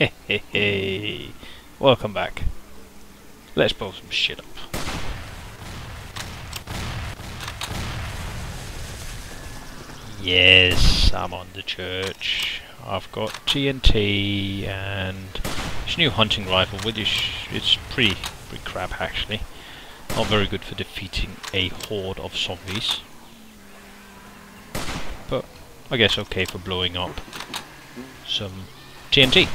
Hey, welcome back. Let's blow some shit up. Yes, I'm on the church. I've got TNT and this new hunting rifle, which it's pretty crap actually. Not very good for defeating a horde of zombies, but I guess okay for blowing up some TNT.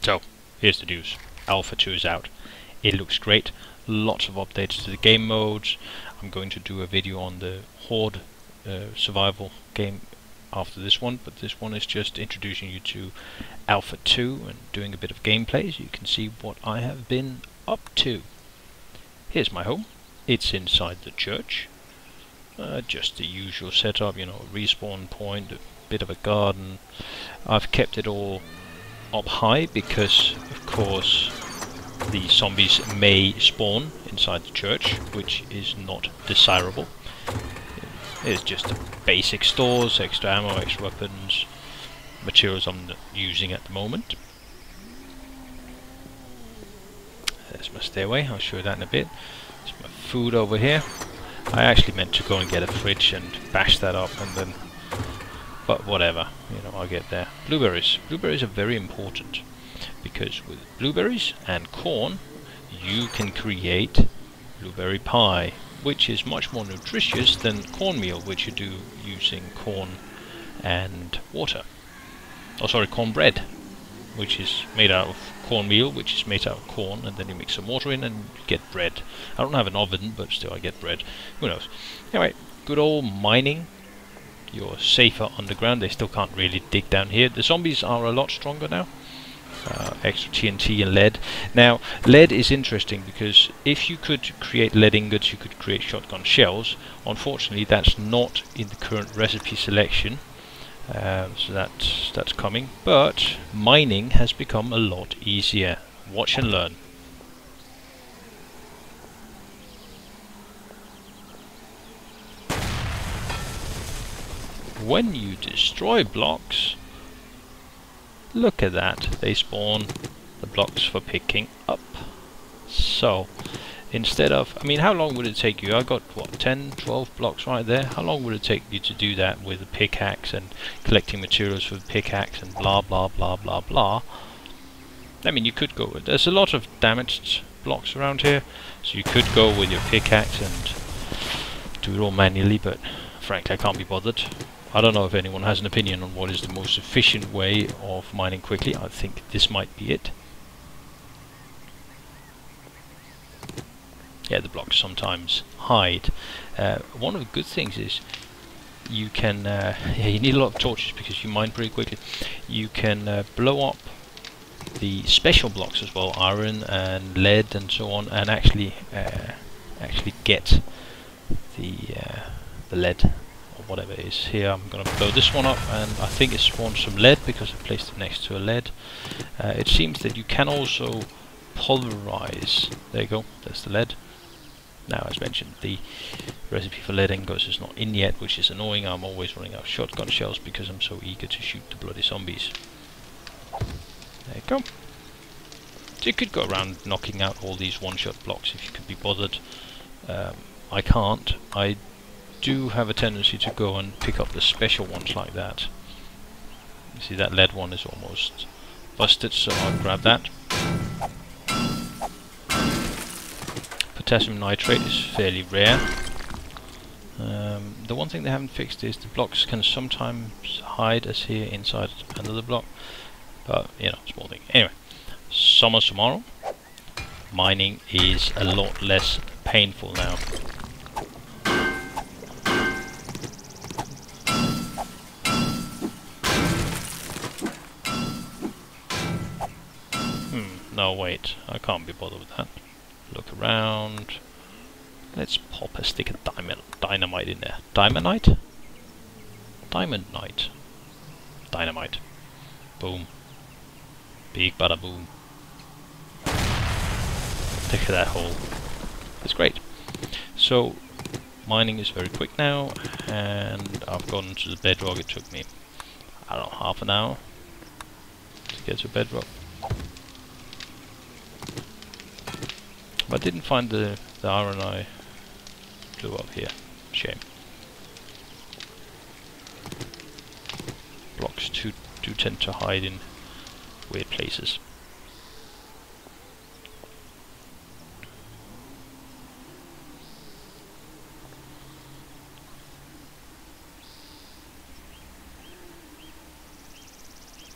So, here's the news. Alpha 2 is out. It looks great. Lots of updates to the game modes. I'm going to do a video on the Horde survival game after this one, but this one is just introducing you to Alpha 2 and doing a bit of gameplay so you can see what I have been up to. Here's my home. It's inside the church. Just the usual setup, you know, a respawn point, a bit of a garden. I've kept it all up high because, of course, the zombies may spawn inside the church, which is not desirable. It's just basic stores, extra ammo, extra weapons, materials I'm not using at the moment. There's my stairway, I'll show you that in a bit. There's my food over here. I actually meant to go and get a fridge and bash that up and then, but whatever, you know, I'll get there. Blueberries. Blueberries are very important because with blueberries and corn you can create blueberry pie, which is much more nutritious than cornmeal, which you do using corn and water. Oh, sorry, cornbread, which is made out of cornmeal, which is made out of corn, and then you mix some water in and you get bread. I don't have an oven, but still I get bread. Who knows? Anyway, good old mining. You're safer underground. They still can't really dig down here. The zombies are a lot stronger now. Extra TNT and lead. Now, lead is interesting because if you could create lead ingots, you could create shotgun shells. Unfortunately, that's not in the current recipe selection. So that's coming. But mining has become a lot easier. Watch and learn. When you destroy blocks, look at that, they spawn the blocks for picking up. So instead of, I mean, how long would it take you? I got what, 10, 12 blocks right there. How long would it take you to do that with a pickaxe and collecting materials for the pickaxe and blah blah blah blah blah? I mean, you could go with, there's a lot of damaged blocks around here, so you could go with your pickaxe and do it all manually, but frankly I can't be bothered. I don't know if anyone has an opinion on what is the most efficient way of mining quickly. I think this might be it. Yeah, the blocks sometimes hide. One of the good things is you can, yeah, you need a lot of torches because you mine pretty quickly. You can blow up the special blocks as well, iron and lead and so on, and actually get the lead. Whatever it is. Here I'm going to blow this one up, and I think it spawns some lead because I placed it next to a lead. It seems that you can also pulverize. There you go, that's the lead. Now, as mentioned, the recipe for lead ingots is not in yet, which is annoying. I'm always running out of shotgun shells because I'm so eager to shoot the bloody zombies. There you go. So you could go around knocking out all these one-shot blocks if you could be bothered. I can't. I do have a tendency to go and pick up the special ones like that. You see that lead one is almost busted, so I'll grab that. Potassium nitrate is fairly rare. The one thing they haven't fixed is the blocks can sometimes hide as here inside another block, but you know, small thing. Anyway, summa summarum, mining is a lot less painful now. No, wait, I can't be bothered with that. Look around. Let's pop a stick of dynamite in there. Diamondite? Diamond night. Dynamite. Boom. Big bada boom. Look at that hole. It's great. So mining is very quick now, and I've gotten to the bedrock. It took me, I don't know, half an hour to get to bedrock. But I didn't find the iron I blew up here. Shame. Blocks do tend to hide in weird places.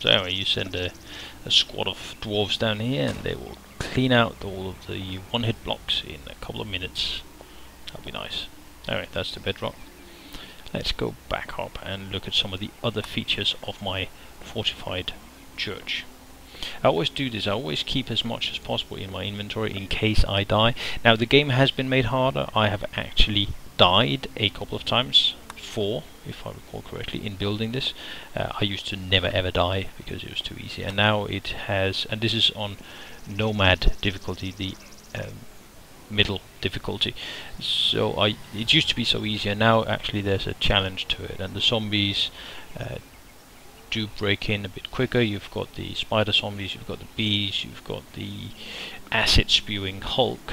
So anyway, you send a squad of dwarves down here and they will clean out all of the one-hit blocks in a couple of minutes. That'll be nice. Anyway, that's the bedrock. Let's go back up and look at some of the other features of my fortified church. I always do this, I always keep as much as possible in my inventory in case I die. Now the game has been made harder. I have actually died a couple of times. 4, if I recall correctly, in building this. I used to never ever die because it was too easy, and now it has, and this is on Nomad difficulty, the middle difficulty. So it used to be so easy, and now actually there's a challenge to it, and the zombies do break in a bit quicker. You've got the spider zombies, you've got the bees, you've got the acid spewing Hulk,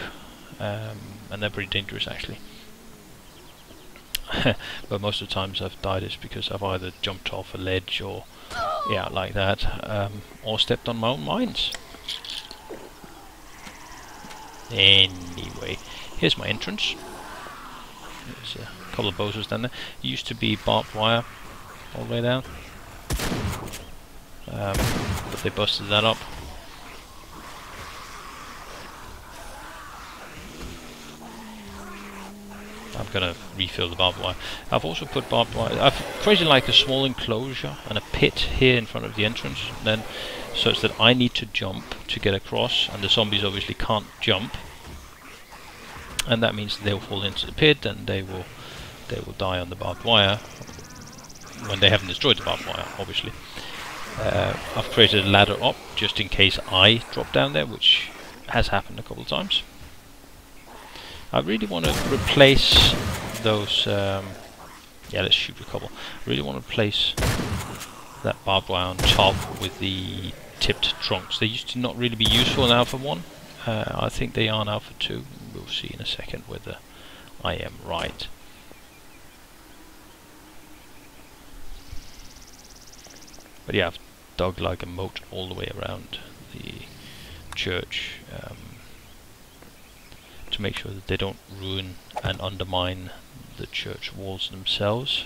and they're pretty dangerous actually. But most of the times I've died is because I've either jumped off a ledge or yeah, like that, or stepped on my own mines. Anyway, here's my entrance. There's a couple of bozos down there. It used to be barbed wire all the way down, but they busted that up. I'm gonna refill the barbed wire. I've also put barbed wire. I've created like a small enclosure and a pit here in front of the entrance, then such that I need to jump to get across, and the zombies obviously can't jump, and that means they'll fall into the pit and they will die on the barbed wire when they haven't destroyed the barbed wire, obviously. I've created a ladder up just in case I drop down there, which has happened a couple of times. I really want to replace those, yeah, let's shoot a couple. I really want to replace that barbed wire on top with the tipped trunks. They used to not really be useful in Alpha 1. I think they are in Alpha 2. We'll see in a second whether I am right. But yeah, I've dug like a moat all the way around the church, to make sure that they don't ruin and undermine the church walls themselves,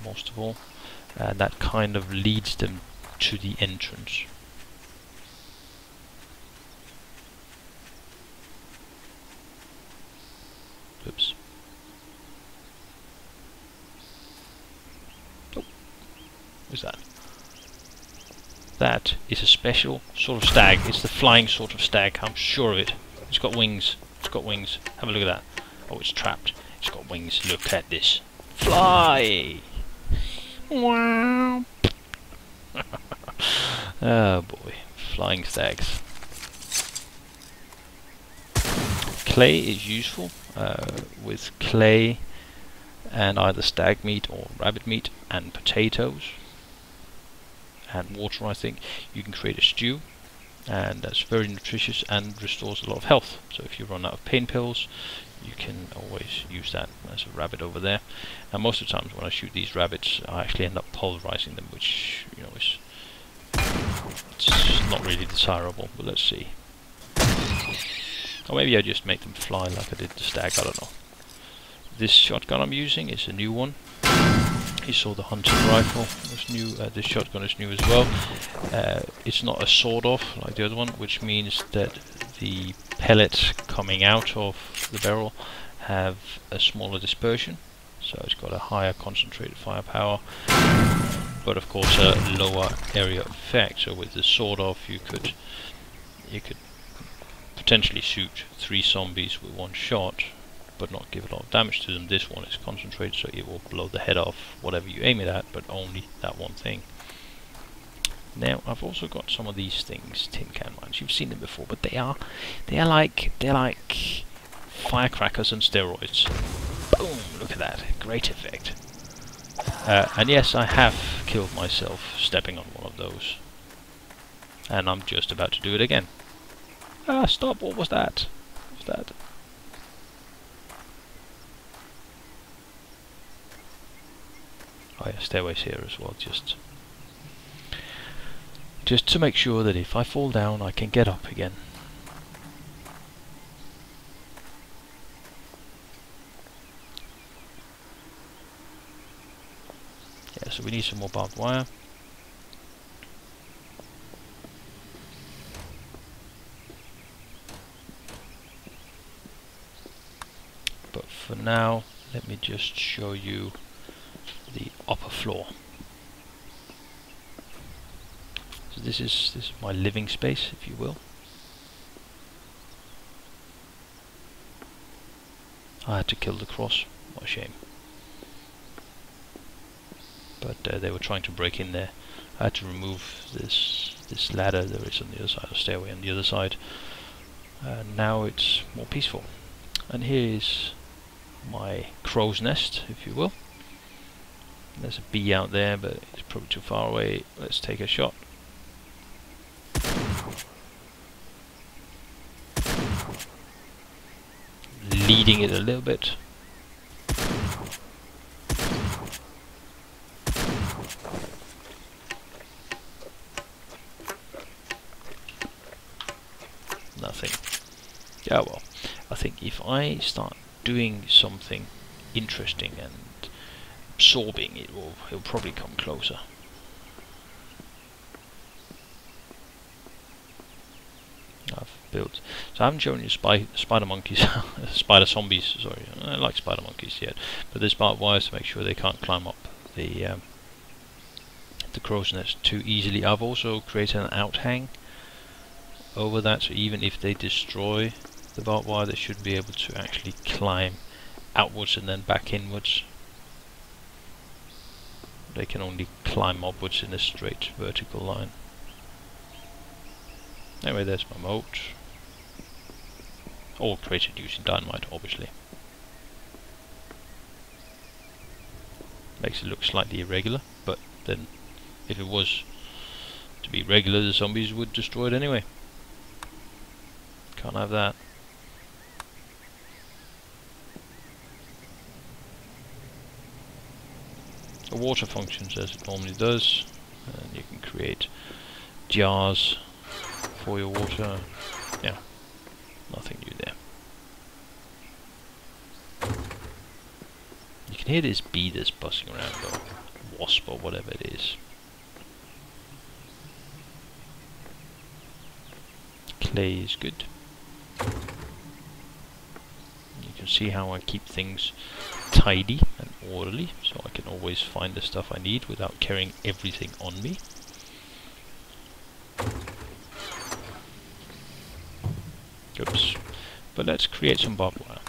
most of all, and that kind of leads them to the entrance. Oops. Oh, what's that? That is a special sort of stag. It's the flying sort of stag, I'm sure of it. It's got wings. It's got wings. Have a look at that. Oh, it's trapped. It's got wings. Look at this. Fly! Wow! Oh boy. Flying stags. Clay is useful. With clay and either stag meat or rabbit meat and potatoes and water, I think, you can create a stew, and that's very nutritious and restores a lot of health. So if you run out of pain pills, you can always use that. There's a rabbit over there. Now most of the times when I shoot these rabbits, I actually end up pulverizing them, which, you know, is it's not really desirable, but let's see. Or maybe I just make them fly like I did the stag, I don't know. This shotgun I'm using is a new one. You saw the hunting rifle, it's new. This shotgun is new as well. It's not a sawed-off like the other one, which means that the pellets coming out of the barrel have a smaller dispersion, so it's got a higher concentrated firepower, but of course a lower area of effect. So with the sawed-off, you could potentially shoot 3 zombies with 1 shot, but not give a lot of damage to them. This one is concentrated, so it will blow the head off whatever you aim it at, but only that one thing. Now I've also got some of these things, tin can mines. You've seen them before, but they're like firecrackers on steroids. Boom! Look at that, great effect. And yes, I have killed myself stepping on one of those, and I'm just about to do it again. Ah, stop! What was that? What was that? Oh yeah, stairways here as well, just to make sure that if I fall down I can get up again. Yeah, so we need some more barbed wire. But for now, let me just show you the upper floor. So this is my living space, if you will. I had to kill the cross. What a shame. But they were trying to break in there. I had to remove this ladder there is on the other side, a stairway on the other side. Now it's more peaceful. And here is my crow's nest, if you will. There's a bee out there, but it's probably too far away. Let's take a shot. Leading it a little bit. Nothing. Yeah, well, I think if I start doing something interesting and absorbing, it'll probably come closer. I've built, so I haven't shown you spider monkeys, spider zombies. Sorry, I like spider monkeys yet, but there's barbed wires to make sure they can't climb up the crow's nest too easily. I've also created an outhang over that, so even if they destroy the barbed wire, they should be able to actually climb outwards and then back inwards. They can only climb upwards in a straight vertical line. Anyway, there's my moat. All created using dynamite, obviously. Makes it look slightly irregular, but then if it was to be regular, the zombies would destroy it anyway. Can't have that. The water functions as it normally does, and you can create jars for your water. Yeah, nothing new there. You can hear this bee that's buzzing around, or wasp, or whatever it is. Clay is good. You can see how I keep things tidy and orderly, so I can always find the stuff I need without carrying everything on me. Oops. But let's create some barbed wire.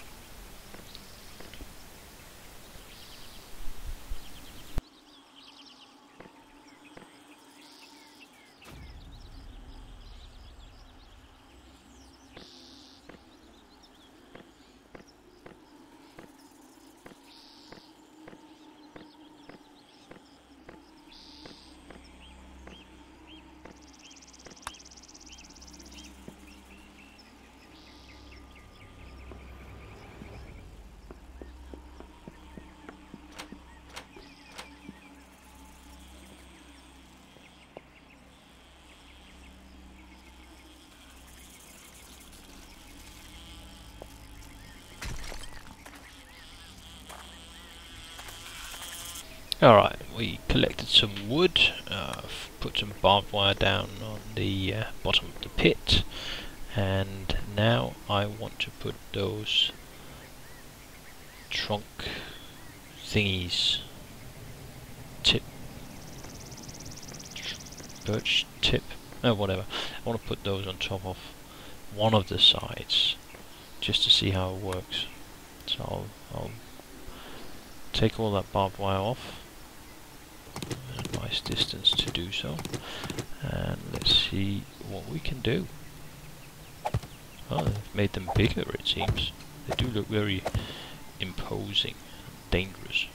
Alright, we collected some wood, put some barbed wire down on the bottom of the pit, and now I want to put those trunk thingies, birch tip, whatever, I want to put those on top of one of the sides, just to see how it works. So I'll take all that barbed wire off. A nice distance to do so, And let's see what we can do. Oh, they've made them bigger, it seems. They do look very imposing, dangerous.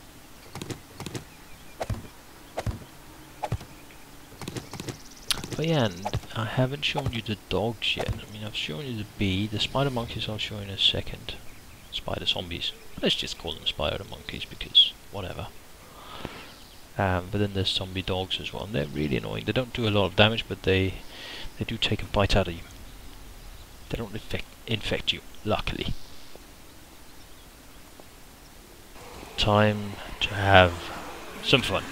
But yeah, and I haven't shown you the dogs yet. I mean, I've shown you the bee. The spider monkeys I'll show you in a second. Spider zombies. Let's just call them spider monkeys because whatever. But then there's zombie dogs as well, and they're really annoying. They don't do a lot of damage, but they do take a bite out of you. They don't infect you, luckily. Time to have some fun.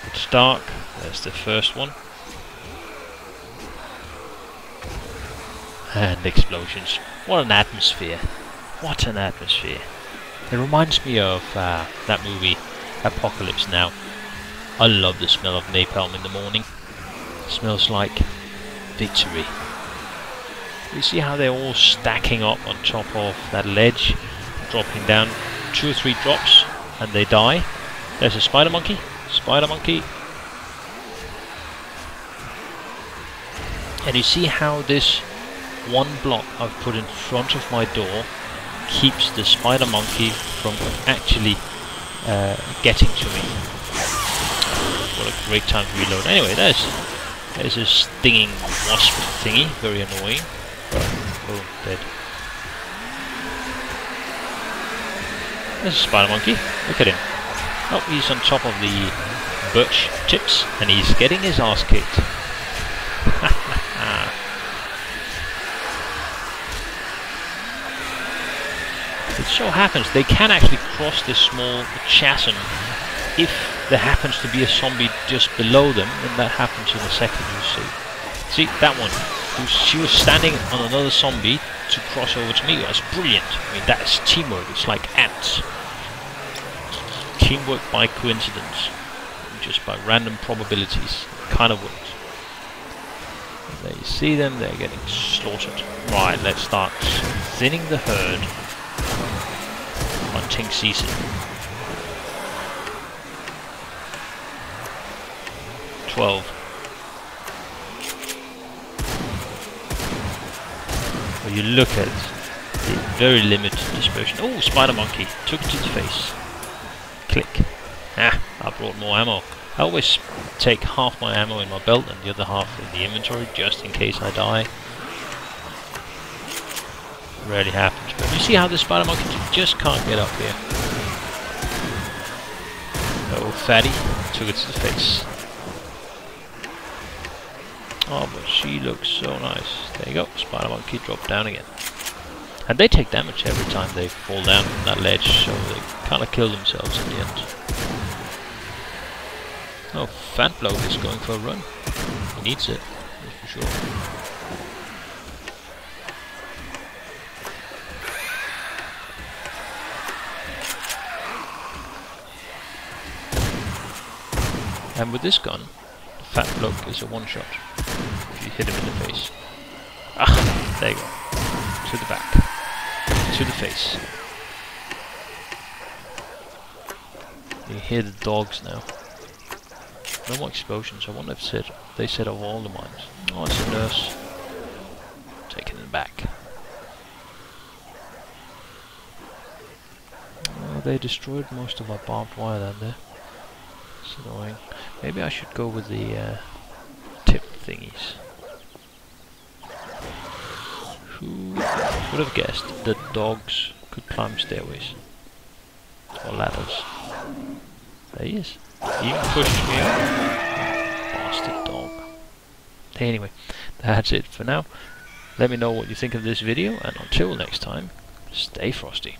It's dark. There's the first one. And explosions. What an atmosphere. What an atmosphere. It reminds me of that movie, Apocalypse Now. I love the smell of napalm in the morning. It smells like victory. You see how they're all stacking up on top of that ledge, dropping down 2 or 3 drops, and they die. There's a spider monkey. Spider monkey. And you see how this one block I've put in front of my door keeps the spider monkey from actually getting to me. What a great time to reload. Anyway, there's a stinging wasp thingy, very annoying. Oh, dead. There's a spider monkey. Look at him. Oh, he's on top of the birch tips and he's getting his ass kicked. It so happens they can actually cross this small chasm if there happens to be a zombie just below them, and that happens in a second, you see. See, that one. She was standing on another zombie to cross over to me. That's brilliant. I mean, that's teamwork. It's like ants. Teamwork by coincidence. Just by random probabilities. Kind of works. And there you see them. They're getting slaughtered. Right, let's start thinning the herd. Hunting season. 12. Well, you look at the very limited dispersion. Oh, spider monkey. Took it to the face. Click. Ah, I brought more ammo. I always take half my ammo in my belt and the other half in the inventory just in case I die. Rarely happens, but you see how the spider monkey just can't get up here. Oh, fatty. Took it to the face. Oh, but she looks so nice. There you go, spider monkey dropped down again. And they take damage every time they fall down from that ledge, so they kind of kill themselves in the end. Oh, Fat Bloke is going for a run. He needs it, that's for sure. And with this gun, Fat Bloke is a one-shot. If you hit him in the face. Ah, there you go. To the back. To the face. You hear the dogs now. No more explosions. I wonder if they set off all the mines. Oh, it's a nurse. Taking it back. Oh, they destroyed most of our barbed wire down there. It's annoying. Maybe I should go with the tip thingies. Who would have guessed that dogs could climb stairways? Or ladders? There he is. He even pushed me up. Bastard dog. Anyway, that's it for now. Let me know what you think of this video, and until next time, stay frosty.